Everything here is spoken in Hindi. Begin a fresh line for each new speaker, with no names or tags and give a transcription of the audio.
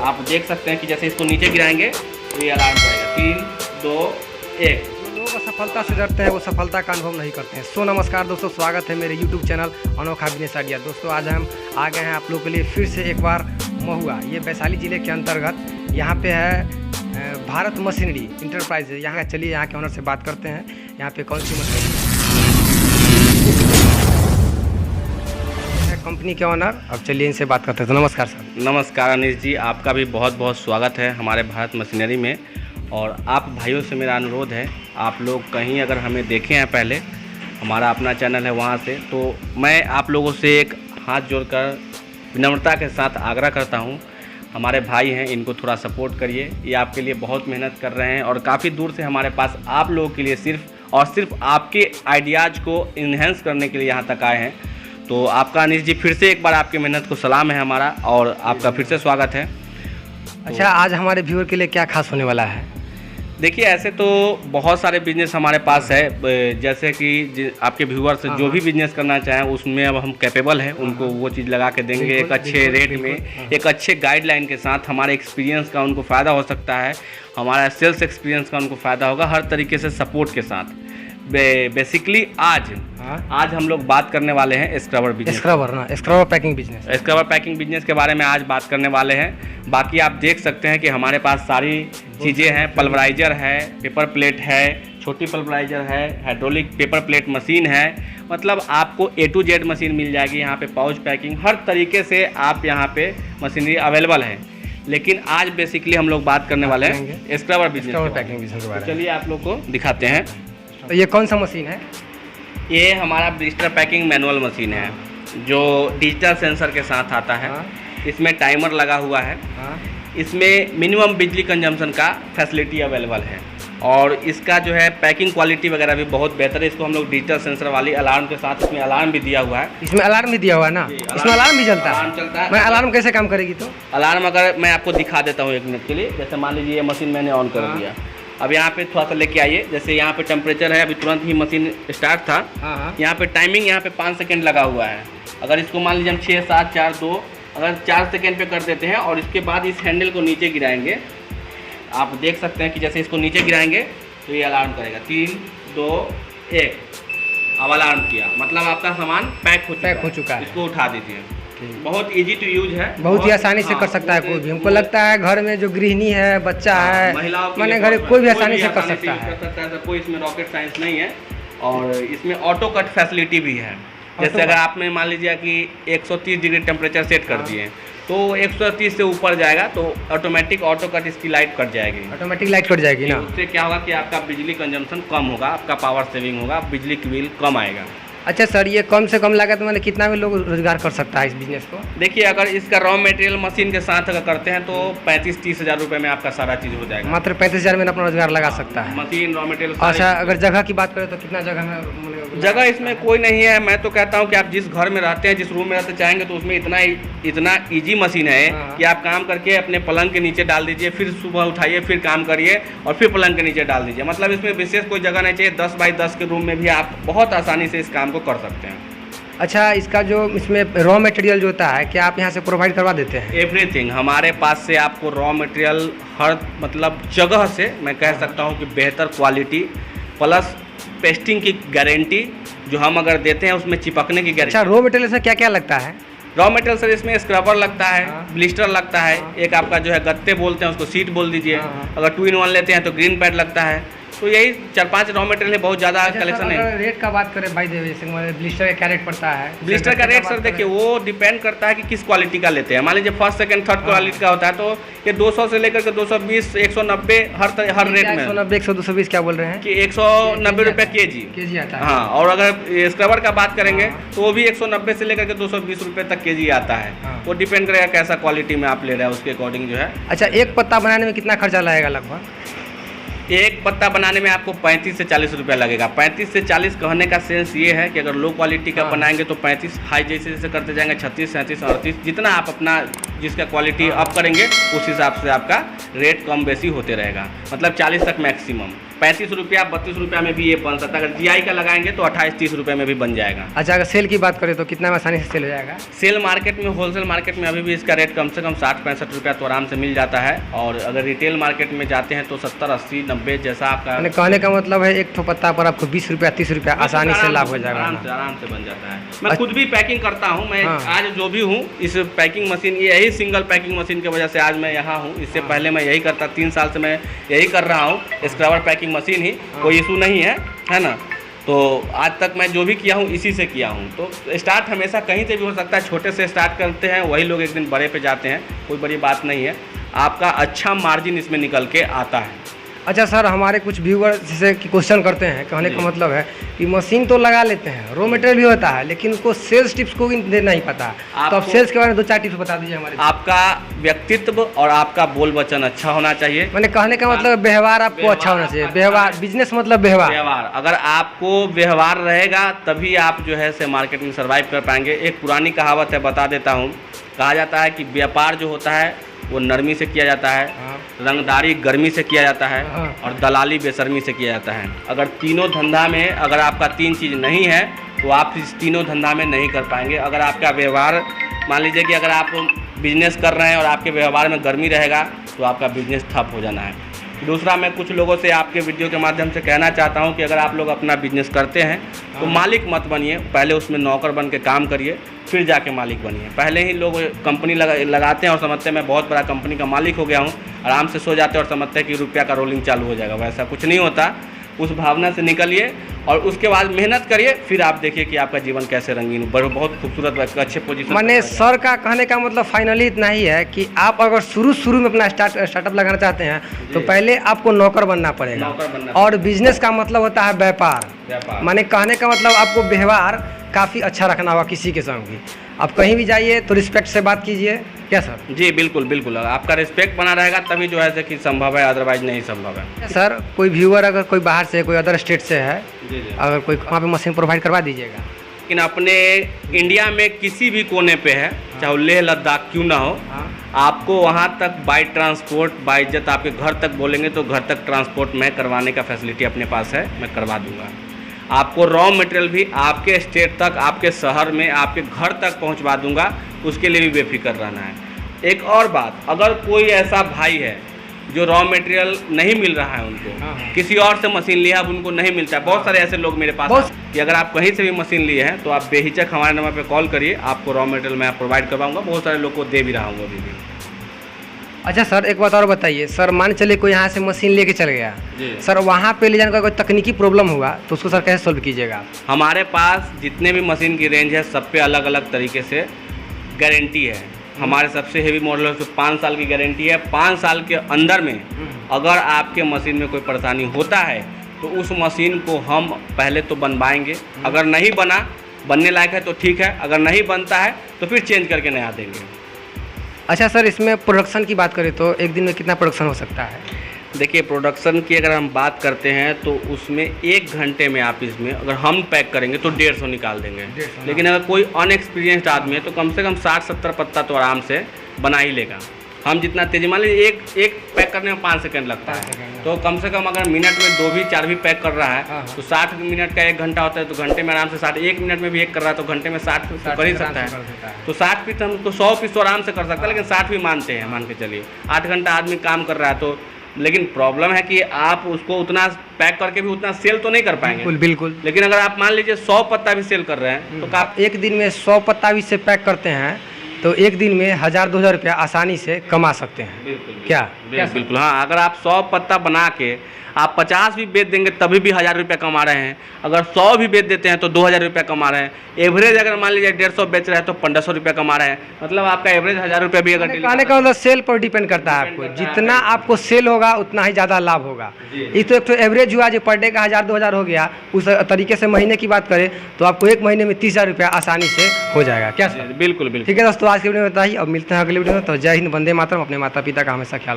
आप देख सकते हैं कि जैसे इसको नीचे गिराएंगे तो ये अलार्म जाएगा। 3 2 1।
जो लोग असफलता से डरते हैं वो सफलता का अनुभव नहीं करते हैं। सो नमस्कार दोस्तों, स्वागत है मेरे यूट्यूब चैनल अनोखा बिजनेस आइडिया। दोस्तों आज हम आ गए हैं आप लोगों के लिए फिर से एक बार महुआ, ये वैशाली ज़िले के अंतर्गत। यहाँ पे है भारत मशीनरी इंटरप्राइज है। यहाँ चलिए यहाँ के ऑनर से बात करते हैं, यहाँ पे कौन सी मशीनरी है कंपनी के ऑनर। अब चलिए इनसे बात करते हैं। तो नमस्कार सर।
नमस्कार अनिश जी, आपका भी बहुत बहुत स्वागत है हमारे भारत मशीनरी में। और आप भाइयों से मेरा अनुरोध है, आप लोग कहीं अगर हमें देखे हैं पहले, हमारा अपना चैनल है वहाँ से, तो मैं आप लोगों से एक हाथ जोड़कर विनम्रता के साथ आग्रह करता हूँ, हमारे भाई हैं, इनको थोड़ा सपोर्ट करिए। ये आपके लिए बहुत मेहनत कर रहे हैं और काफ़ी दूर से हमारे पास आप लोगों के लिए सिर्फ और सिर्फ आपके आइडियाज़ को इन्हेंस करने के लिए यहाँ तक आए हैं। तो आपका अनिश जी फिर से एक बार आपकी मेहनत को सलाम है हमारा, और आपका फिर से स्वागत है।
अच्छा, आज हमारे व्यूअर के लिए क्या खास होने वाला है?
देखिए, ऐसे तो बहुत सारे बिजनेस हमारे पास है, जैसे कि आपके व्यूअर्स जो भी बिजनेस करना चाहें उसमें अब हम कैपेबल हैं, उनको वो चीज़ लगा के देंगे एक अच्छे रेट में, एक अच्छे गाइडलाइन के साथ। हमारे एक्सपीरियंस का उनको फ़ायदा हो सकता है, हमारा सेल्स एक्सपीरियंस का उनको फ़ायदा होगा, हर तरीके से सपोर्ट के साथ। बेसिकली आज हम लोग बात करने वाले हैं scrubber business,
scrubber packing business,
scrubber packing business के बारे में आज बात करने वाले हैं। बाकी आप देख सकते हैं कि हमारे पास सारी चीज़ें हैं। पल्वराइजर है, पेपर प्लेट है, छोटी पल्वराइजर है, हाइड्रोलिक पेपर प्लेट मशीन है, मतलब आपको A to Z मशीन मिल जाएगी यहाँ पे। पाउच पैकिंग, हर तरीके से आप यहाँ पे मशीनरी अवेलेबल है। लेकिन आज बेसिकली हम लोग बात करने वाले हैं स्क्रबर बिजनेस,
पैकिंग बिजनेस के बारे में।
चलिए आप लोग को दिखाते हैं।
तो ये कौन सा मशीन है?
ये हमारा ब्लिस्टर पैकिंग मैनुअल मशीन है जो डिजिटल सेंसर के साथ आता है। इसमें टाइमर लगा हुआ है। इसमें मिनिमम बिजली कंजम्पशन का फैसिलिटी अवेलेबल है, और इसका जो है पैकिंग क्वालिटी वगैरह भी बहुत बेहतर है। इसको हम लोग डिजिटल सेंसर वाली अलार्म के साथ, इसमें अलार्म भी दिया हुआ है।
इसमें अलार्म भी दिया हुआ है ना? इसमें अलार्म भी चलता है?
अलार्म चलता है।
मैं अलार्म कैसे काम करेगी? तो
अलार्म अगर मैं आपको दिखा देता हूँ 1 मिनट के लिए। जैसे मान लीजिए ये मशीन मैंने ऑन कर दिया, अब यहाँ पे थोड़ा सा लेके आइए। जैसे यहाँ पे टेम्परेचर है, अभी तुरंत ही मशीन स्टार्ट था। यहाँ पे टाइमिंग यहाँ पे 5 सेकेंड लगा हुआ है। अगर इसको मान लीजिए हम 6 7 4 2 अगर 4 सेकेंड पे कर देते हैं और इसके बाद इस हैंडल को नीचे गिराएंगे, आप देख सकते हैं कि जैसे इसको नीचे गिराएंगे तो ये अलार्म करेगा। 3 2 1। अब अलार्म किया, मतलब आपका सामान पैक हो चुका है। इसको उठा दीजिए। बहुत इजी टू यूज है,
बहुत ही आसानी से कर सकता है कोई भी। हमको लगता है घर में जो गृहिणी है, बच्चा है, मैंने घर कोई भी आसानी से कर सकता है।
कोई इसमें रॉकेट साइंस नहीं है। और इसमें ऑटो कट फैसिलिटी भी है। जैसे अगर आपने मान लीजिए कि 130 डिग्री टेम्परेचर सेट कर दिए तो 130 से ऊपर जाएगा तो ऑटोमेटिक ऑटो कट इसकी लाइट कट जाएगी,
ऑटोमेटिक लाइट कट जाएगी ना।
उससे क्या होगा कि आपका बिजली कंजम्पशन कम होगा, आपका पावर सेविंग होगा, बिजली की बिल कम आएगा।
अच्छा सर, ये कम से कम लागत में कितना में लोग रोजगार कर सकता है इस बिजनेस को?
देखिए, अगर इसका रॉ मटेरियल मशीन के साथ अगर करते हैं तो 35-30 हज़ार रुपये में आपका सारा चीज़ हो जाएगा।
मात्र 35,000 में अपना रोजगार लगा सकता है
मशीन, रॉ मटेरियल।
अच्छा, अगर जगह की बात करें तो कितना जगह में?
जगह इसमें कोई नहीं है। मैं तो कहता हूँ कि आप जिस घर में रहते हैं, जिस रूम में रहते चाहेंगे, तो उसमें इतना ईजी मशीन है कि आप काम करके अपने पलंग के नीचे डाल दीजिए, फिर सुबह उठाइए, फिर काम करिए और फिर पलंग के नीचे डाल दीजिए। मतलब इसमें विशेष कोई जगह नहीं चाहिए। 10 बाई 10 के रूम में भी आप बहुत आसानी से इस काम को कर सकते हैं।
अच्छा, इसका जो इसमें रॉ मटेरियल जो होता है, क्या आप यहाँ से प्रोवाइड करवा देते हैं?
एवरीथिंग हमारे पास से आपको रॉ मटेरियल हर मतलब जगह से, मैं कह सकता हूँ कि बेहतर क्वालिटी प्लस पेस्टिंग की गारंटी जो हम अगर देते हैं उसमें चिपकने की गारंटी।
अच्छा, रॉ मटेरियल से क्या क्या लगता है?
रॉ मटेरियल सर इसमें स्क्रबर लगता है, ब्लिस्टर लगता है, एक आपका जो है गत्ते बोलते हैं उसको सीट बोल दीजिए। अगर 2 in 1 लेते हैं तो ग्रीन पैड लगता है। तो यही 4-5 रॉ मटेरियल है, बहुत ज़्यादा कलेक्शन है।
रेट का बात करें भाई, जैसे ब्लिस्टर का क्या रेट पड़ता है?
ब्लिस्टर का रेट सर देखिए वो डिपेंड करता है कि किस क्वालिटी का लेते हैं। मान लीजिए फर्स्ट सेकंड थर्ड क्वालिटी का होता है तो ये 200 से लेकर के 220 190 हर रेट में।
190 100 220 क्या बोल रहे हैं
कि 190 रुपये केजी
आता है।
हाँ, और अगर स्क्रबर का बात करेंगे तो वो भी 190 से लेकर के 220 रुपये तक केजी आता है। वो डिपेंड करेगा कैसा क्वालिटी में आप ले रहे हैं, उसके अकॉर्डिंग जो है।
अच्छा, एक पत्ता बनाने में कितना खर्चा लगेगा लगभग?
एक पत्ता बनाने में आपको 35 से 40 रुपया लगेगा। 35 से 40 कहने का सेंस ये है कि अगर लो क्वालिटी का बनाएंगे तो 35, हाई जैसे जैसे करते जाएंगे 36 37 38, जितना आप अपना जिसका क्वालिटी अप करेंगे उस हिसाब से आपका रेट कम बेसी होते रहेगा, मतलब 40 तक मैक्सिमम। 35 रुपया 32 रुपया में भी ये बन सकता है। अगर GI का लगाएंगे तो 28-30 रुपये में भी बन जाएगा।
अच्छा, अगर सेल की बात करें तो कितना में आसानी से सेल हो जाएगा?
सेल मार्केट में, होलसेल मार्केट में अभी भी इसका रेट कम से कम 60-65 रुपया तो आराम से मिल जाता है। और अगर रिटेल मार्केट में जाते हैं तो 70, 80, 90 जैसा आपका।
कहने का मतलब है एक ठो पत्ता पर आपको 20 रुपया 30 रुपया आसानी से लाभ हो जाएगा।
आराम से बन जाता है। मैं खुद भी पैकिंग करता हूँ। मैं आज जो भी हूँ इस पैकिंग मशीन, यही सिंगल पैकिंग मशीन की वजह से आज मैं यहाँ हूँ। इससे पहले मैं यही करता, 3 साल से मैं यही कर रहा हूँ, स्क्रबर पैकिंग मशीन ही। कोई इशू नहीं है ना। तो आज तक मैं जो भी किया हूँ इसी से किया हूँ। तो स्टार्ट हमेशा कहीं से भी हो सकता है, छोटे से स्टार्ट करते हैं, वही लोग एक दिन बड़े पे जाते हैं, कोई बड़ी बात नहीं है। आपका अच्छा मार्जिन इसमें निकल के आता है।
अच्छा सर, हमारे कुछ व्यूअर जैसे कि क्वेश्चन करते हैं, कहने का मतलब है कि मशीन तो लगा लेते हैं, रॉ मटेरियल भी होता है, लेकिन उनको सेल्स टिप्स को भी देना ही पता। तो आप सेल्स के बारे में 2-4 टिप्स बता दीजिए हमारे।
आपका व्यक्तित्व और आपका बोल वचन अच्छा होना चाहिए।
मैंने कहने का मतलब व्यवहार आपको अच्छा होना चाहिए। व्यवहार, बिजनेस मतलब व्यवहार।
अगर आपको व्यवहार रहेगा तभी आप जो है से मार्केट में सर्वाइव कर पाएंगे। एक पुरानी कहावत है, बता देता हूँ। कहा जाता है कि व्यापार जो होता है वो नरमी से किया जाता है, रंगदारी गर्मी से किया जाता है, और दलाली बेशर्मी से किया जाता है। अगर तीनों धंधा में अगर आपका 3 चीज़ नहीं है तो आप इस तीनों धंधा में नहीं कर पाएंगे। अगर आपका व्यवहार, मान लीजिए कि अगर आप बिजनेस कर रहे हैं और आपके व्यवहार में गर्मी रहेगा तो आपका बिजनेस ठप हो जाना है। दूसरा, मैं कुछ लोगों से आपके वीडियो के माध्यम से कहना चाहता हूं कि अगर आप लोग अपना बिजनेस करते हैं तो मालिक मत बनिए। पहले उसमें नौकर बन के काम करिए, फिर जाके मालिक बनिए। पहले ही लोग कंपनी लगाते हैं और समझते हैं मैं बहुत बड़ा कंपनी का मालिक हो गया हूं, आराम से सो जाते हैं और समझते हैं कि रुपया का रोलिंग चालू हो जाएगा। वैसा कुछ नहीं होता। उस भावना से निकलिए और उसके बाद मेहनत करिए, फिर आप देखिए कि आपका जीवन कैसे रंगीन, बहुत खूबसूरत, अच्छे पोजीशन।
मैंने सर का कहने का मतलब फाइनली इतना ही है कि आप अगर शुरू में अपना स्टार्टअप लगाना चाहते हैं तो पहले आपको नौकर बनना पड़ेगा। और बिजनेस का मतलब होता है व्यापार। मैंने कहने का मतलब आपको व्यवहार काफ़ी अच्छा रखना होगा किसी के संग भी। आप कहीं भी जाइए तो रिस्पेक्ट से बात कीजिए। क्या सर? जी
बिल्कुल। आपका रिस्पेक्ट बना रहेगा तभी जो है कि संभव है, अदरवाइज नहीं संभव है।
सर, कोई व्यूअर अगर कोई बाहर से, कोई अदर स्टेट से है, अगर कोई वहाँ पे मशीन प्रोवाइड करवा दीजिएगा।
लेकिन अपने इंडिया में किसी भी कोने पे है, चाहे वो लेह लद्दाख क्यों ना हो, आपको वहाँ तक बाय ट्रांसपोर्ट, बाय जेट आपके घर तक बोलेंगे तो घर तक ट्रांसपोर्ट मैं करवाने का फैसिलिटी अपने पास है, मैं करवा दूँगा। आपको रॉ मटेरियल भी आपके स्टेट तक, आपके शहर में, आपके घर तक पहुंचवा दूंगा। उसके लिए भी बेफिक्र रहना है। एक और बात, अगर कोई ऐसा भाई है जो रॉ मटेरियल नहीं मिल रहा है उनको, किसी और से मशीन लिया, अब उनको नहीं मिलता है, बहुत सारे ऐसे लोग मेरे पास कि अगर आप कहीं से भी मशीन लिए हैं तो आप बेहिचक हमारे नंबर पर कॉल करिए, आपको रॉ मटेरियल मैं प्रोवाइड करवाऊँगा। बहुत सारे लोग को दे भी रहा हूँ अभी भी।
अच्छा सर, एक बात और बताइए। सर, मान चले कोई यहाँ से मशीन लेके चल गया, सर वहाँ पे ले जाने का कोई तकनीकी प्रॉब्लम हुआ तो उसको सर कैसे सोल्व कीजिएगा?
हमारे पास जितने भी मशीन की रेंज है सब पे अलग अलग तरीके से गारंटी है। हमारे सबसे हेवी मॉडल है तो 5 साल की गारंटी है। 5 साल के अंदर में अगर आपके मशीन में कोई परेशानी होता है तो उस मशीन को हम पहले तो बनवाएंगे। अगर नहीं बनने लायक है तो ठीक है, अगर नहीं बनता है तो फिर चेंज करके नया देंगे।
अच्छा सर, इसमें प्रोडक्शन की बात करें तो एक दिन में कितना प्रोडक्शन हो सकता है?
देखिए, प्रोडक्शन की अगर हम बात करते हैं तो उसमें 1 घंटे में आप इसमें अगर हम पैक करेंगे तो 150 निकाल देंगे। लेकिन अगर कोई अनएक्सपीरियंस्ड आदमी है तो कम से कम 60-70 पत्ता तो आराम से बना ही लेगा। हम जितना तेजी, मान लीजिए एक पैक करने में 5 सेकंड लगता है, तो कम से कम अगर मिनट में 2 भी 4 भी पैक कर रहा है तो 60 मिनट का 1 घंटा होता है, तो घंटे में आराम से 60, 1 मिनट में भी एक कर रहा है तो घंटे में 60 पीस कर ही सकता है। तो 60 पीस हम तो 100 पीस तो आराम से कर सकता है, लेकिन 60 भी मानते हैं, मान के चलिए 8 घंटा आदमी काम कर रहा है तो। लेकिन प्रॉब्लम है कि आप उसको उतना पैक करके भी उतना सेल तो नहीं कर पाएंगे। बिल्कुल। लेकिन अगर आप मान लीजिए 100 पत्ता भी सेल कर रहे हैं तो आप
एक दिन में 100 पत्ता भी से पैक करते हैं तो एक दिन में 1000-2000 रुपया आसानी से कमा सकते हैं।
बिल्कुल। हाँ, अगर आप 100 पत्ता बना के आप 50 भी बेच देंगे तभी भी 1000 रुपया कमा रहे हैं। अगर 100 भी बेच देते हैं तो 2000 रुपया कमा रहे हैं। एवरेज अगर मान लीजिए 150 बेच रहे हैं तो 1500 रुपया कमा रहे हैं। मतलब आपका एवरेज 1000 रुपया भी अगर
कहने का मतलब सेल पर डिपेंड करता है आपको। जितना आपको सेल होगा उतना ही ज़्यादा लाभ होगा। ये तो एक तो एवरेज हुआ जो पर डे का 1000-2000 हो गया। उस तरीके से महीने की बात करें तो आपको 1 महीने में 30,000 रुपया आसानी से हो जाएगा। क्या सर?
बिल्कुल।
ठीक है दोस्तों, आज के वीडियो में बताइए। अब मिलते हैं अगले वीडियो में। तो जय हिंद, वंदे मातरम। अपने माता पिता का हमेशा ख्याल रखें।